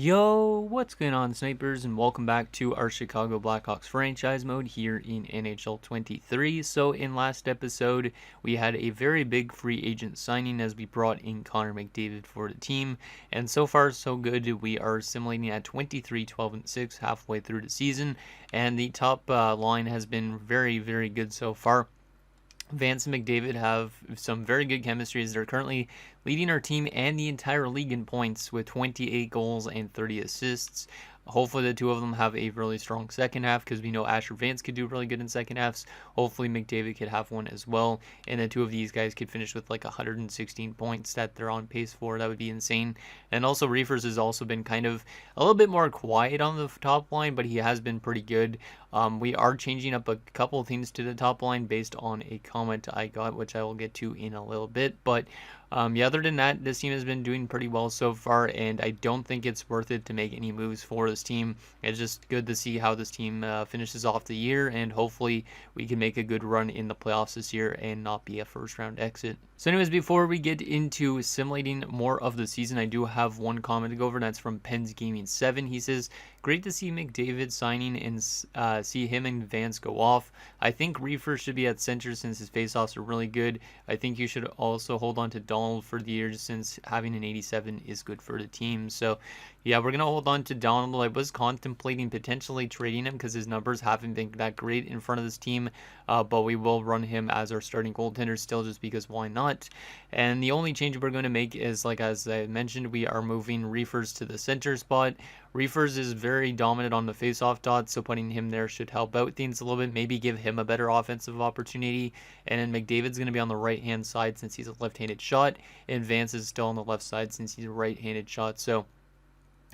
Yo, what's going on, snipers, and welcome back to our Chicago Blackhawks franchise mode here in NHL 23. So in last episode, we had a very big free agent signing as we brought in Connor McDavid for the team, and so far so good. We are simulating at 23, 12, and 6 halfway through the season, and the top line has been very, very good so far. Vance and McDavid have some very good chemistry as they're currently leading our team and the entire league in points with 28 goals and 30 assists. Hopefully the two of them have a really strong second half because we know Asher Vance could do really good in second halves. Hopefully McDavid could have one as well, and the two of these guys could finish with like 116 points that they're on pace for. That would be insane. And also Reefers has also been kind of a little bit more quiet on the top line, but he has been pretty good. We are changing up a couple things to the top line based on a comment I got, which I will get to in a little bit. But yeah, other than that, this team has been doing pretty well so far, and I don't think it's worth it to make any moves for this team. It's just good to see how this team finishes off the year, and hopefully we can make a good run in the playoffs this year and not be a first-round exit. So anyways, before we get into simulating more of the season, I do have one comment to go over, and that's from Pens Gaming 7. He says, great to see McDavid signing and see him and Vance go off. I think Reefer should be at center since his faceoffs are really good. I think you should also hold on to Donald for the year since having an 87 is good for the team. So yeah, we're going to hold on to Donald. I was contemplating potentially trading him because his numbers haven't been that great in front of this team, but we will run him as our starting goaltender still just because why not? And the only change we're going to make is, like as I mentioned, we are moving Reefers to the center spot. Reefers is very dominant on the face-off dot, so putting him there should help out things a little bit, maybe give him a better offensive opportunity. And then McDavid's going to be on the right-hand side since he's a left-handed shot, and Vance is still on the left side since he's a right-handed shot. So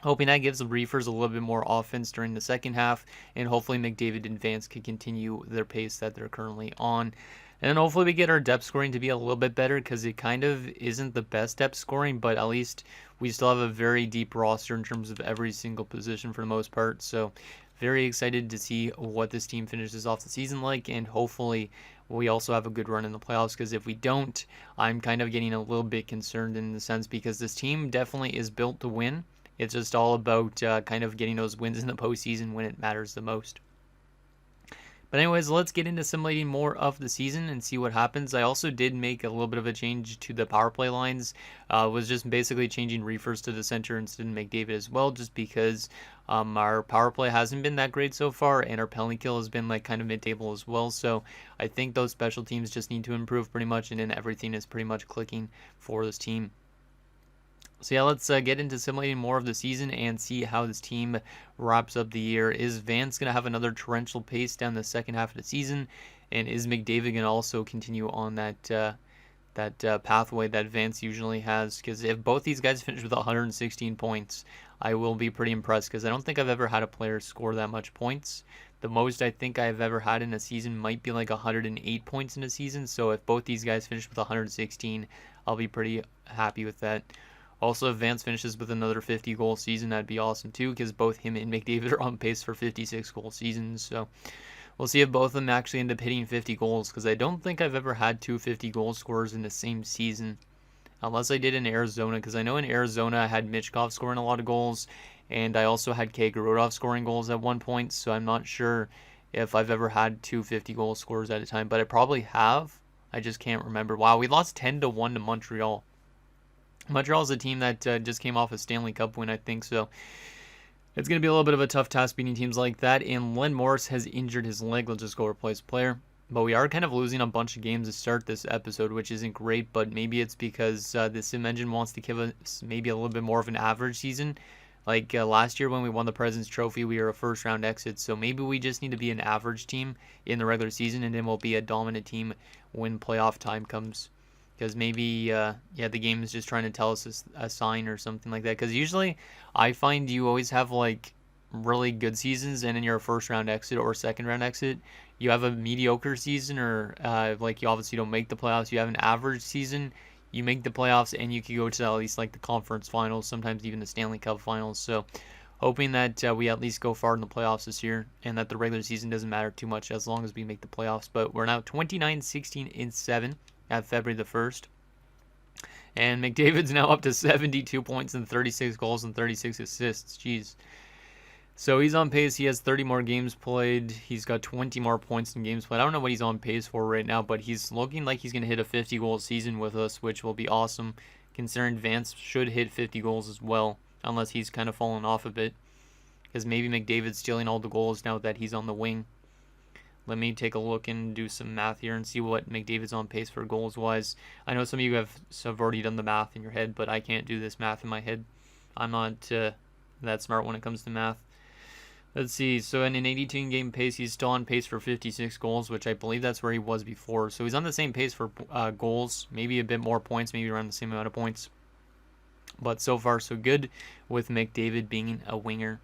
hoping that gives the Reefers a little bit more offense during the second half, and hopefully McDavid and Vance can continue their pace that they're currently on. And then hopefully we get our depth scoring to be a little bit better because it kind of isn't the best depth scoring, but at least we still have a very deep roster in terms of every single position for the most part. So very excited to see what this team finishes off the season like, and hopefully we also have a good run in the playoffs, because if we don't, I'm kind of getting a little bit concerned in the sense because this team definitely is built to win. It's just all about kind of getting those wins in the postseason when it matters the most. But anyways, let's get into simulating more of the season and see what happens. I also did make a little bit of a change to the power play lines. Was just basically changing Reefers to the center instead of McDavid as well, just because our power play hasn't been that great so far, and our penalty kill has been like kind of mid-table as well. So I think those special teams just need to improve pretty much, and then everything is pretty much clicking for this team. So yeah, let's get into simulating more of the season and see how this team wraps up the year. Is Vance going to have another torrential pace down the second half of the season? And is McDavid going to also continue on that pathway that Vance usually has? Because if both these guys finish with 116 points, I will be pretty impressed, because I don't think I've ever had a player score that much points. The most I think I've ever had in a season might be like 108 points in a season. So if both these guys finish with 116, I'll be pretty happy with that. Also, if Vance finishes with another 50-goal season, that'd be awesome too, because both him and McDavid are on pace for 56-goal seasons. So we'll see if both of them actually end up hitting 50 goals, because I don't think I've ever had two 50-goal scorers in the same season, unless I did in Arizona, because I know in Arizona I had Michkov scoring a lot of goals, and I also had Kagarotov scoring goals at one point, so I'm not sure if I've ever had two 50-goal scorers at a time, but I probably have. I just can't remember. Wow, we lost 10-1 to Montreal. Montreal's a team that just came off a Stanley Cup win, I think, so it's going to be a little bit of a tough task beating teams like that. And Len Morris has injured his leg. Let's just go replace player. But we are kind of losing a bunch of games to start this episode, which isn't great, but maybe it's because the Sim Engine wants to give us maybe a little bit more of an average season. Like last year when we won the President's Trophy, we were a first-round exit, so maybe we just need to be an average team in the regular season, and then we'll be a dominant team when playoff time comes. Because maybe, the game is just trying to tell us a sign or something like that. Because usually, I find you always have, like, really good seasons, and then you're a first-round exit or second-round exit. You have a mediocre season, or, like, you obviously don't make the playoffs. You have an average season, you make the playoffs, and you can go to at least, like, the conference finals, sometimes even the Stanley Cup finals. So, hoping that we at least go far in the playoffs this year, and that the regular season doesn't matter too much as long as we make the playoffs. But we're now 29, 16, and 7. At February the 1st. And McDavid's now up to 72 points and 36 goals and 36 assists. Jeez. So he's on pace. He has 30 more games played. He's got 20 more points in games played. I don't know what he's on pace for right now, but he's looking like he's going to hit a 50-goal season with us, which will be awesome, considering Vance should hit 50 goals as well, unless he's kind of fallen off a bit, because maybe McDavid's stealing all the goals now that he's on the wing. Let me take a look and do some math here and see what McDavid's on pace for goals-wise. I know some of you have already done the math in your head, but I can't do this math in my head. I'm not that smart when it comes to math. Let's see. So in an 82-game pace, he's still on pace for 56 goals, which I believe that's where he was before. So he's on the same pace for goals, maybe a bit more points, maybe around the same amount of points. But so far, so good with McDavid being a winger.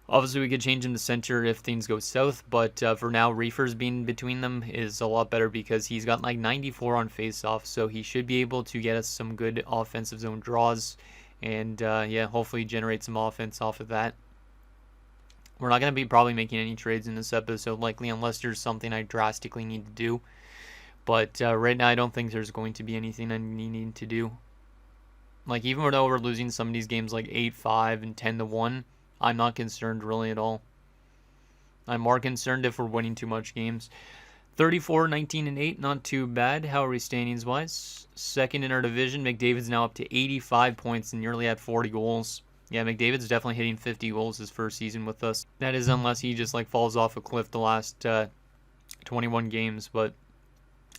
Obviously, we could change him to center if things go south, but for now, Reefer's being between them is a lot better because he's got like 94 on faceoff, so he should be able to get us some good offensive zone draws, and yeah, hopefully generate some offense off of that. We're not going to be probably making any trades in this episode, likely, unless there's something I drastically need to do. But right now, I don't think there's going to be anything I need to do. Like, even though we're losing some of these games like 8-5 and 10-1, I'm not concerned really at all. I'm more concerned if we're winning too much games. 34, 19, and 8, not too bad. How are we standings-wise? Second in our division. McDavid's now up to 85 points and nearly at 40 goals. Yeah, McDavid's definitely hitting 50 goals his first season with us. That is unless he just like falls off a cliff the last 21 games. But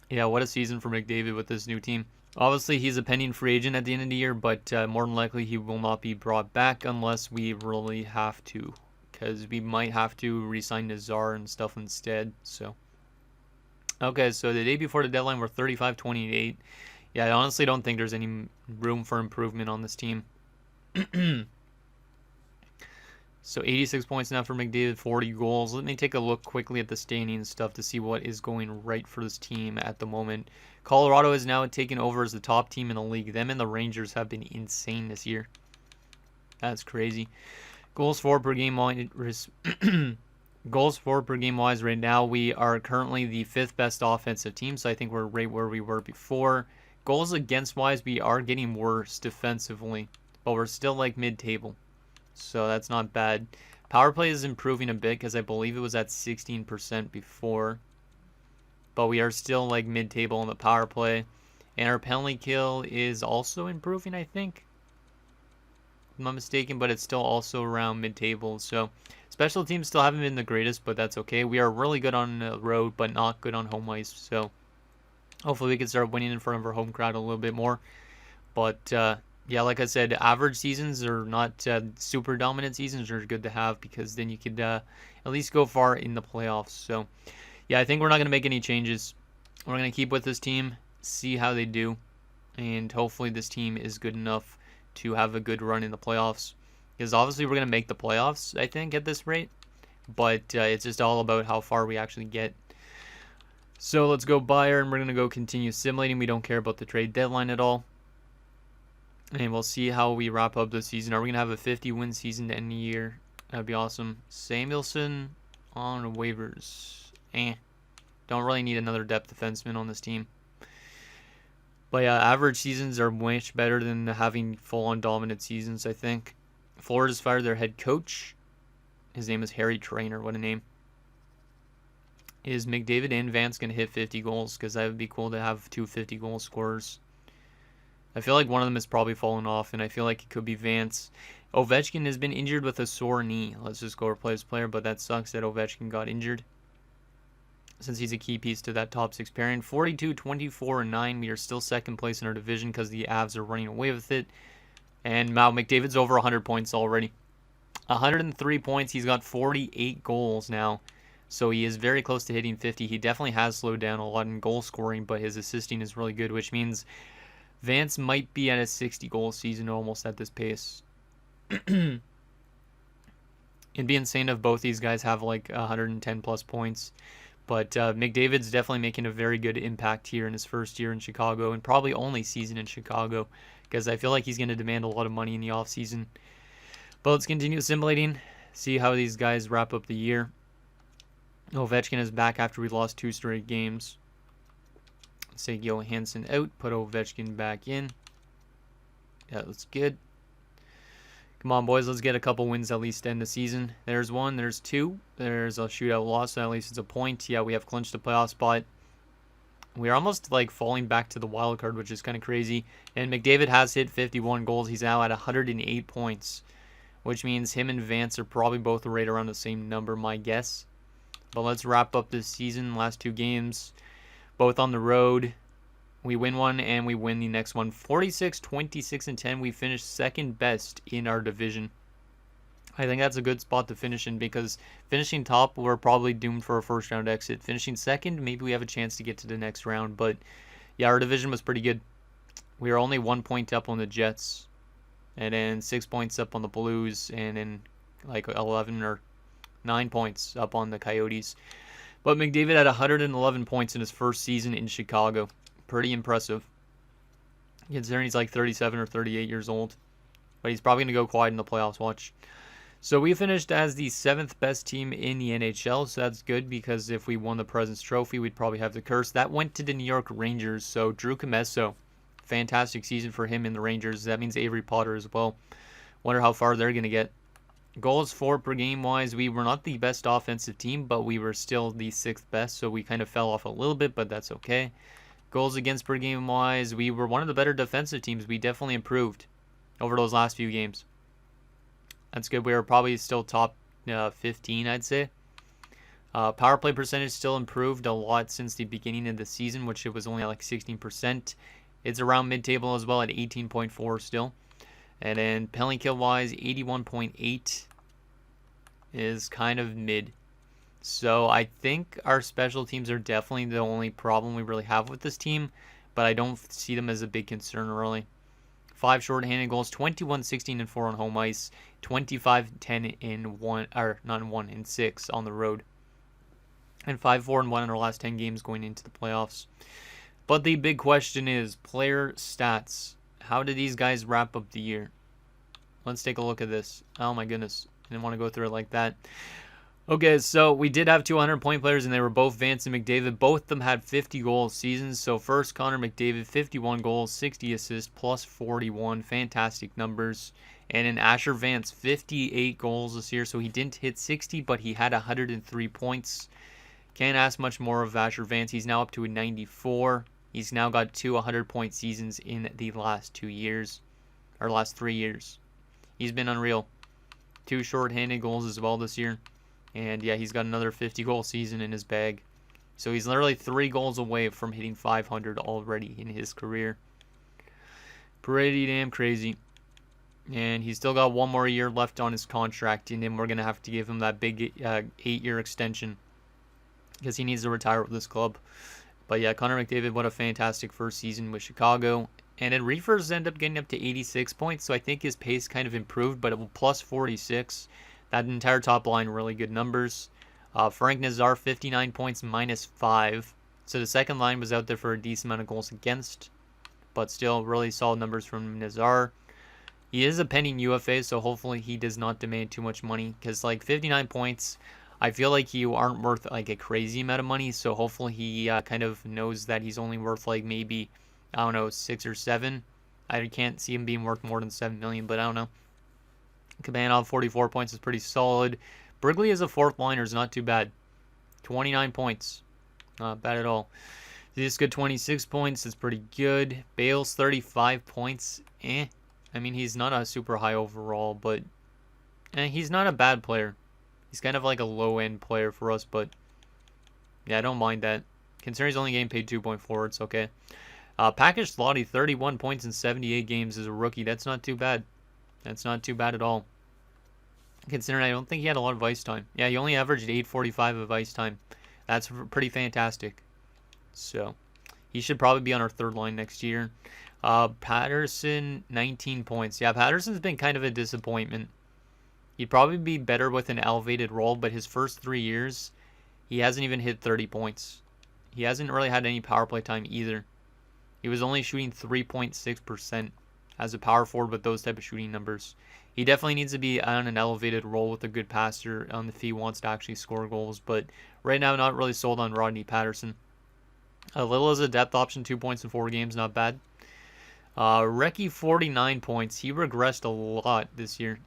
yeah, what a season for McDavid with this new team. Obviously, he's a pending free agent at the end of the year, but more than likely he will not be brought back unless we really have to, because we might have to re-sign Nazar and stuff instead. So, okay, so the day before the deadline, we're 35-28. Yeah, I honestly don't think there's any room for improvement on this team. So 86 points now for McDavid, 40 goals. Let me take a look quickly at the standings stuff to see what is going right for this team at the moment. Colorado is now taken over as the top team in the league. Them and the Rangers have been insane this year. That's crazy. Goals for per game wise. Goals for per game wise right now, we are currently the 5th best offensive team, so I think we're right where we were before. Goals against wise, we are getting worse defensively, but we're still like mid-table. So that's not bad. Power play is improving a bit because I believe it was at 16% before. But we are still like mid-table on the power play. And our penalty kill is also improving, I think. If I'm not mistaken, but it's still also around mid-table. So special teams still haven't been the greatest, but that's okay. We are really good on the road, but not good on home ice. So hopefully we can start winning in front of our home crowd a little bit more. But yeah, like I said, average seasons are not super dominant seasons are good to have because then you could at least go far in the playoffs. So, yeah, I think we're not going to make any changes. We're going to keep with this team, see how they do, and hopefully this team is good enough to have a good run in the playoffs. Because obviously we're going to make the playoffs, I think, at this rate. But it's just all about how far we actually get. So let's go Bayern. We're going to go continue simulating. We don't care about the trade deadline at all. And we'll see how we wrap up the season. Are we going to have a 50-win season to end the year? That'd be awesome. Samuelson on waivers. Don't really need another depth defenseman on this team. But yeah, average seasons are much better than having full-on dominant seasons, I think. Florida's fired their head coach. His name is Harry Trainer. What a name. Is McDavid and Vance going to hit 50 goals? Because that would be cool to have 2 50-goal scorers. I feel like one of them has probably fallen off, and I feel like it could be Vance. Ovechkin has been injured with a sore knee. Let's just go replace player, but that sucks that Ovechkin got injured, since he's a key piece to that top 6 pairing. 42, 24, and 9. We are still second place in our division because the Avs are running away with it. And wow, McDavid's over 100 points already. 103 points. He's got 48 goals now. So he is very close to hitting 50. He definitely has slowed down a lot in goal scoring, but his assisting is really good, which means Vance might be at a 60-goal season almost at this pace. It'd be insane if both these guys have like 110-plus points. But McDavid's definitely making a very good impact here in his first year in Chicago, and probably only season in Chicago, because I feel like he's going to demand a lot of money in the offseason. But let's continue simulating, see how these guys wrap up the year. Ovechkin is back after we lost 2 straight games. Let's take Johansson out, put Ovechkin back in. Yeah, that's good. Come on, boys, let's get a couple wins at least to end the season. There's one, there's two. There's a shootout loss, so at least it's a point. Yeah, we have clinched the playoff spot. We're almost like falling back to the wild card, which is kind of crazy. And McDavid has hit 51 goals. He's now at 108 points, which means him and Vance are probably both right around the same number, my guess. But let's wrap up this season. Last two games, both on the road. We win one and we win the next one. 46, 26, and 10. We finished second best in our division. I think that's a good spot to finish in because finishing top, we're probably doomed for a first round exit. Finishing second, maybe we have a chance to get to the next round. But yeah, our division was pretty good. We were only 1 point up on the Jets, and then 6 points up on the Blues, and then like 11 or 9 points up on the Coyotes. But McDavid had 111 points in his first season in Chicago. Pretty impressive, considering he's like 37 or 38 years old. But he's probably going to go quiet in the playoffs, watch. So we finished as the 7th best team in the NHL, so that's good because if we won the President's Trophy, we'd probably have the curse. That went to the New York Rangers, so Drew Commesso, fantastic season for him in the Rangers. That means Avery Potter as well. Wonder how far they're going to get. Goals for per game wise, we were not the best offensive team, but we were still the 6th best, so we kind of fell off a little bit, but that's okay. Goals against per game wise, we were one of the better defensive teams. We definitely improved over those last few games. That's good. We were probably still top 15, I'd say. Power play percentage still improved a lot since the beginning of the season, which it was only like 16%. It's around mid-table as well at 18.4 still. And then penalty kill wise, 81.8 is kind of mid. So I think our special teams are definitely the only problem we really have with this team, but I don't see them as a big concern really. 5 shorthanded goals, 21, 16, and 4 on home ice, 25, 10 in 1, or not in 1, in 6 on the road, and 5, 4, and 1 in our last 10 games going into the playoffs. But the big question is player stats. How did these guys wrap up the year? Let's take a look at this. Oh my goodness, I didn't want to go through it like that. Okay, so we did have 200-point players, and they were both Vance and McDavid. Both of them had 50-goal seasons. So first, Connor McDavid, 51 goals, 60 assists, plus 41. Fantastic numbers. And then Asher Vance, 58 goals this year. So he didn't hit 60, but he had 103 points. Can't ask much more of Asher Vance. He's now up to a 94. He's now got 2 100-point seasons in the last 2 years, or last 3 years. He's been unreal. 2 shorthanded goals as well this year. And yeah, he's got another 50-goal season in his bag. So he's literally 3 goals away from hitting 500 already in his career. Pretty damn crazy. And he's still got 1 more year left on his contract, and then we're going to have to give him that big 8-year extension because he needs to retire with this club. But yeah, Connor McDavid, what a fantastic first season with Chicago. And then Reefers end up getting up to 86 points, so I think his pace kind of improved, but it will plus 46. That entire top line, really good numbers. Frank Nazar, 59 points, minus 5. So the second line was out there for a decent amount of goals against, but still really solid numbers from Nazar. He is a pending UFA, so hopefully he does not demand too much money, because like 59 points, I feel like you aren't worth like a crazy amount of money, so hopefully he kind of knows that he's only worth like maybe, I don't know, 6 or 7. I can't see him being worth more than 7 million, but I don't know. Kabanov, 44 points is pretty solid. Brigley as a 4th liner is not too bad. 29 points. Not bad at all. This good 26 points is pretty good. Bale's 35 points. I mean, he's not a super high overall, but he's not a bad player. He's kind of like a low-end player for us, but yeah, I don't mind that. Considering he's only getting paid 2.4, it's okay. Package Slotty, 31 points in 78 games as a rookie. That's not too bad. That's not too bad at all. Considering I don't think he had a lot of ice time. Yeah, he only averaged 8:45 of ice time. That's pretty fantastic. So, he should probably be on our 3rd line next year. Patterson, 19 points. Yeah, Patterson's been kind of a disappointment. He'd probably be better with an elevated role, but his first 3 years, he hasn't even hit 30 points. He hasn't really had any power play time either. He was only shooting 3.6%. As a power forward with those type of shooting numbers. He definitely needs to be on an elevated role with a good passer if he wants to actually score goals. But right now, not really sold on Rodney Patterson. A little as a depth option, 2 points in 4 games, not bad. Recchi, 49 points. He regressed a lot this year.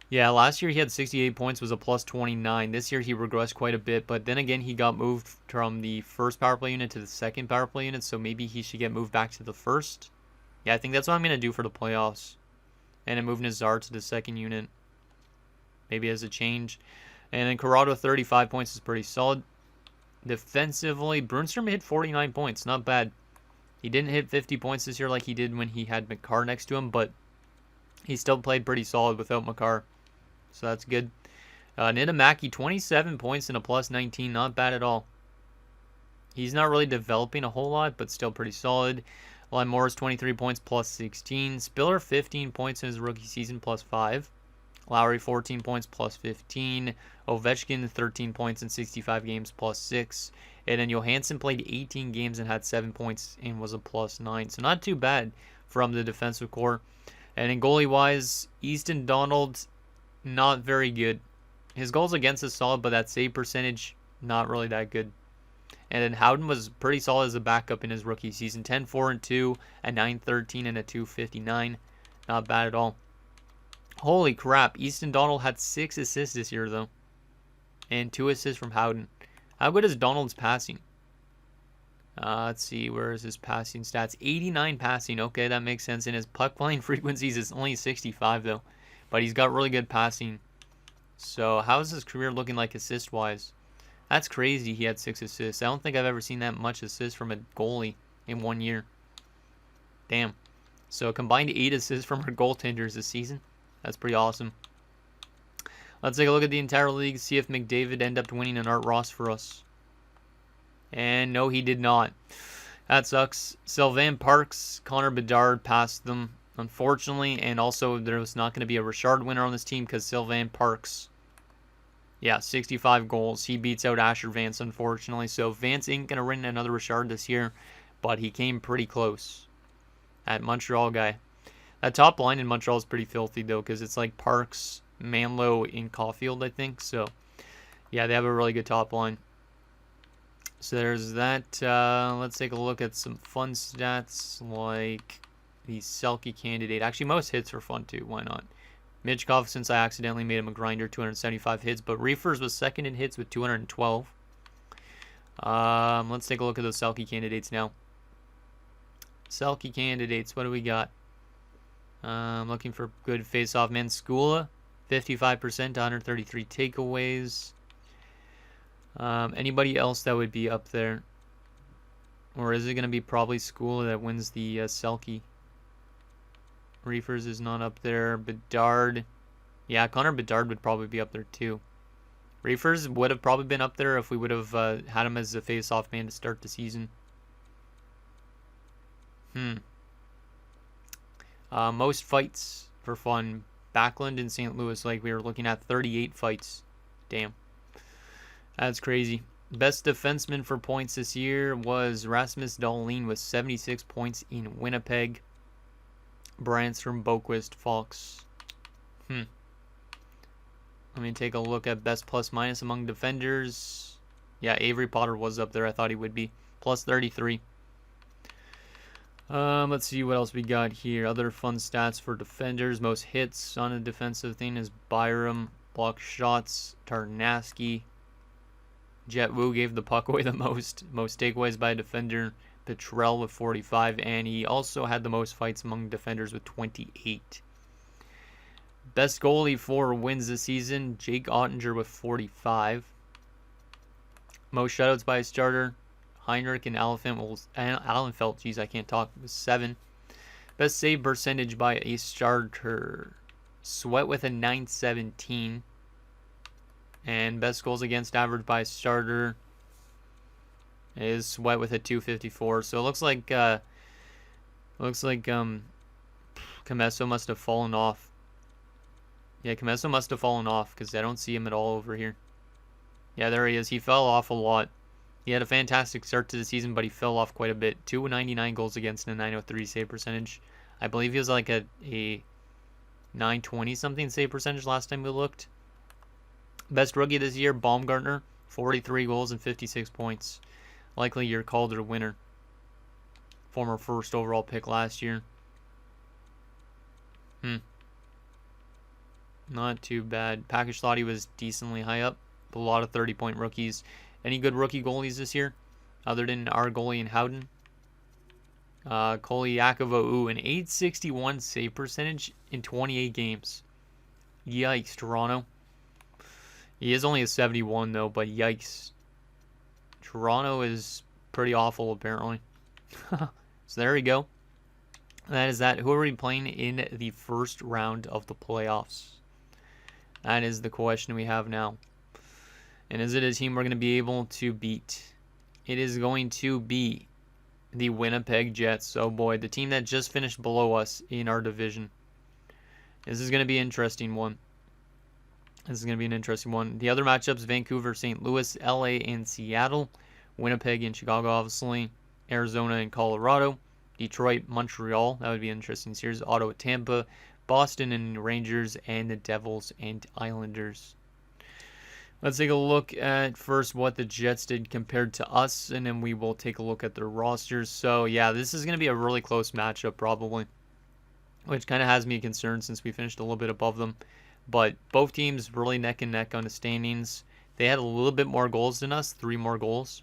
Yeah, last year he had 68 points, was a plus 29. This year he regressed quite a bit, but then again he got moved from the first power play unit to the second power play unit, so maybe he should get moved back to the first. Yeah, I think that's what I'm going to do for the playoffs. And then move Nazar to the second unit. Maybe as a change. And then Corrado, 35 points is pretty solid. Defensively, Brunstrom hit 49 points. Not bad. He didn't hit 50 points this year like he did when he had Makar next to him, but he still played pretty solid without Makar. So that's good. Nitamaki, 27 points and a plus 19. Not bad at all. He's not really developing a whole lot, but still pretty solid. Lyle Morris, 23 points, plus 16. Spiller, 15 points in his rookie season, plus 5. Lowry, 14 points, plus 15. Ovechkin, 13 points in 65 games, plus 6. And then Johansson played 18 games and had 7 points and was a plus 9. So not too bad from the defensive core. And in goalie-wise, Easton Donald, not very good. His goals against is solid, but that save percentage, not really that good. And then Howden was pretty solid as a backup in hhis rookie season. 10-4-2, a 9-13, and a 259. Not bad at all. Holy crap. Easton Donald had 6 assists this year, though. And 2 assists from Howden. How good is Donald's passing? Let's see. Where is his passing stats? 89 passing. Okay, that makes sense. And his puck playing frequencies is only 65, though. But he's got really good passing. So how is his career looking like assist-wise? That's crazy he had 6 assists. I don't think I've ever seen that much assist from a goalie in 1 year. Damn. So combined 8 assists from our goaltenders this season. That's pretty awesome. Let's take a look at the entire league. See if McDavid ended up winning an Art Ross for us. And no, he did not. That sucks. Sylvain Parks, Connor Bedard passed them, unfortunately. And also, there was not going to be a Richard winner on this team because Sylvain Parks, yeah, 65 goals. He beats out Asher Vance, unfortunately. So Vance ain't going to win another Richard this year, but he came pretty close. That Montreal guy. That top line in Montreal is pretty filthy, though, because it's like Parks, Manlow, and Caulfield, I think. So, yeah, they have a really good top line. So there's that. Let's take a look at some fun stats, like the Selke candidate. Actually, most hits are fun, too. Why not? Mitchkov, since I accidentally made him a grinder, 275 hits. But Reefers was second in hits with 212. Let's take a look at those Selke candidates now. Selke candidates, what do we got? I'm looking for good face-off man. Skula, 55%, 133 takeaways. Anybody else that would be up there? Or is it going to be probably Skula that wins the Selke? Reefers is not up there. Bedard. Yeah, Connor Bedard would probably be up there too. Reefers would have probably been up there if we would have had him as a face-off man to start the season. Most fights for fun. Backlund in St. Louis, like we were looking at 38 fights. Damn. That's crazy. Best defenseman for points this year was Rasmus Dahlin with 76 points in Winnipeg. Brandstrom, Boquist, Fox. Let me take a look at best plus minus among defenders. Yeah, Avery Potter was up there. I thought he would be. Plus 33. Let's see what else we got here. Other fun stats for defenders. Most hits on a defensive thing is Byram. Block shots, Tarnasky. Jet Wu gave the puck away the most. Most takeaways by a defender. Petrell with 45. And he also had the most fights among defenders with 28. Best goalie for wins this season. Jake Ottinger with 45. Most shutouts by a starter. Heinrich and Allenfelt, geez, I can't talk, was 7. Best save percentage by a starter. Sweat with a 917. And best goals against average by a starter is Sweat with a 254. So it looks like Comesso must have fallen off. Yeah, Comesso must have fallen off because I don't see him at all over here. Yeah, there he is. He fell off a lot. He had a fantastic start to the season, but he fell off quite a bit. 299 goals against and a 903 save percentage. I believe he was like a 920 something save percentage last time we looked. Best rookie this year, Baumgartner, 43 goals and 56 points. Likely your Calder winner. Former first overall pick last year. Not too bad. Package thought he was decently high up. But a lot of 30-point rookies. Any good rookie goalies this year? Other than our goalie in Howden? Kolyakovo, an 861 save percentage in 28 games. Yikes, Toronto. He is only a 71 though, but yikes. Toronto is pretty awful apparently. So there we go. That is that. Who are we playing in the first round of the playoffs? That is the question we have now. And is it a team we're going to be able to beat? It is going to be the Winnipeg Jets. Oh boy, the team that just finished below us in our division. This is going to be an interesting one. The other matchups, Vancouver, St. Louis, LA, and Seattle. Winnipeg and Chicago, obviously. Arizona and Colorado. Detroit, Montreal. That would be an interesting series. Ottawa, Tampa. Boston and Rangers. And the Devils and Islanders. Let's take a look at first what the Jets did compared to us. And then we will take a look at their rosters. So, yeah, this is going to be a really close matchup probably. Which kind of has me concerned since we finished a little bit above them. But both teams really neck and neck on the standings. They had a little bit more goals than us, 3 more goals.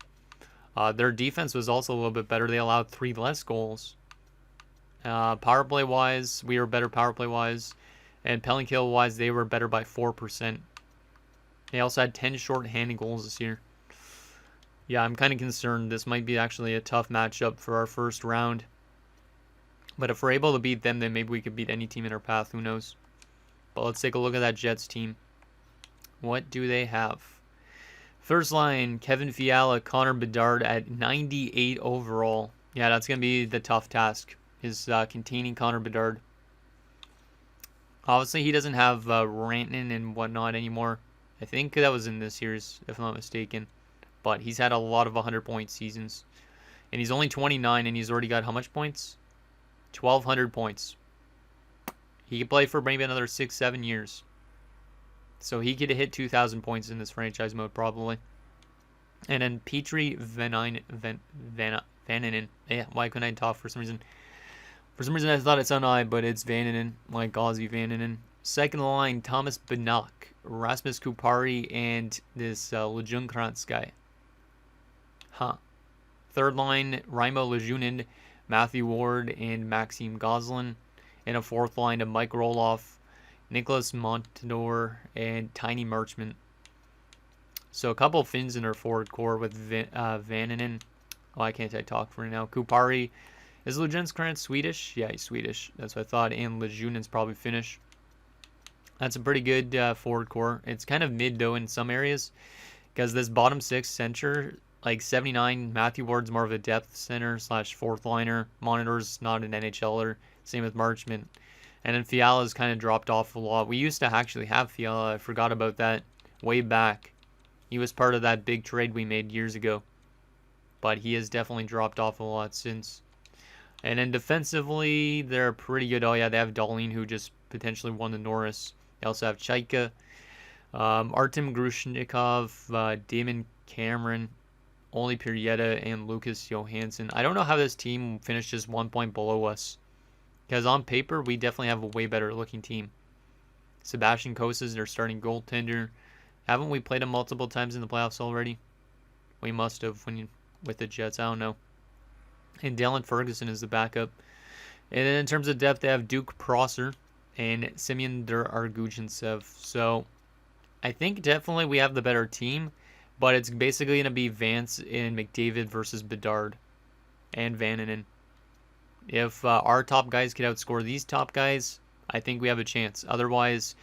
Their defense was also a little bit better. They allowed 3 less goals. Power play wise, we were better power play wise. And penalty kill wise, they were better by 4%. They also had 10 short-handed goals this year. Yeah, I'm kind of concerned. This might be actually a tough matchup for our first round. But if we're able to beat them, then maybe we could beat any team in our path. Who knows? But let's take a look at that Jets team. What do they have? First line, Kevin Fiala, Connor Bedard at 98 overall. Yeah, that's going to be the tough task, is containing Connor Bedard. Obviously, he doesn't have Rantanen and whatnot anymore. I think that was in this year's, if I'm not mistaken. But he's had a lot of 100-point seasons. And he's only 29, and he's already got how much points? 1,200 points. He could play for maybe another 6-7 years. So he could hit 2,000 points in this franchise mode probably. And then Petri Vananen. Yeah, why couldn't I talk for some reason? For some reason I thought it's on I, but it's Vananen, like Ozzy Vananen. Second line, Thomas Banach, Rasmus Kupari, and this Lejunkrantz guy. Third line, Raimo Lejunin, Matthew Ward, and Maxime Goslin. And a fourth line of Mike Roloff, Nicholas Montador, and Tiny Marchment. So a couple of Finns in our forward core with Vananen. Why can't I talk for now? Kupari. Is Lejunkrantz Swedish? Yeah, he's Swedish. That's what I thought. And Lejunin's probably Finnish. That's a pretty good forward core. It's kind of mid, though, in some areas. Because this bottom 6 center, like 79, Matthew Ward's more of a depth center / fourth liner. Monitor's not an NHLer. Same with Marchment. And then Fiala's kind of dropped off a lot. We used to actually have Fiala. I forgot about that way back. He was part of that big trade we made years ago. But he has definitely dropped off a lot since. And then defensively, they're pretty good. Oh, yeah, they have Dahlin, who just potentially won the Norris. They also have Chaika, Artem Grushnikov, Damon Cameron, Oli Pirieta, and Lucas Johansson. I don't know how this team finished just 1 point below us. Because on paper, we definitely have a way better looking team. Sebastian Cossa is their starting goaltender. Haven't we played him multiple times in the playoffs already? We must have with the Jets. I don't know. And Dylan Ferguson is the backup. And then in terms of depth, they have Duke Prosser and Semyon Arguchintsev. So I think definitely we have the better team. But it's basically going to be Vance and McDavid versus Bedard and Vananen. If our top guys could outscore these top guys, I think we have a chance. Otherwise,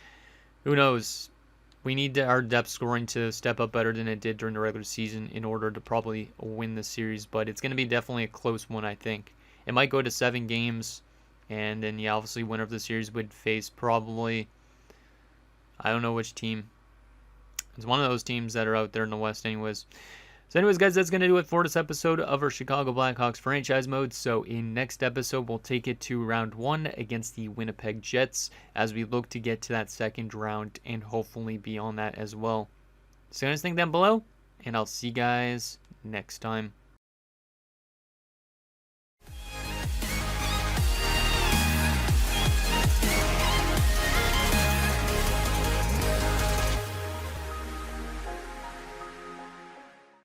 who knows? We need our depth scoring to step up better than it did during the regular season in order to probably win the series. But it's going to be definitely a close one, I think. It might go to 7 games. And then, yeah, obviously, winner of the series would face probably, I don't know which team. It's one of those teams that are out there in the West anyways. So anyways, guys, that's going to do it for this episode of our Chicago Blackhawks franchise mode. So in next episode, we'll take it to round 1 against the Winnipeg Jets as we look to get to that second round and hopefully be on that as well. So guys, think down below, and I'll see you guys next time.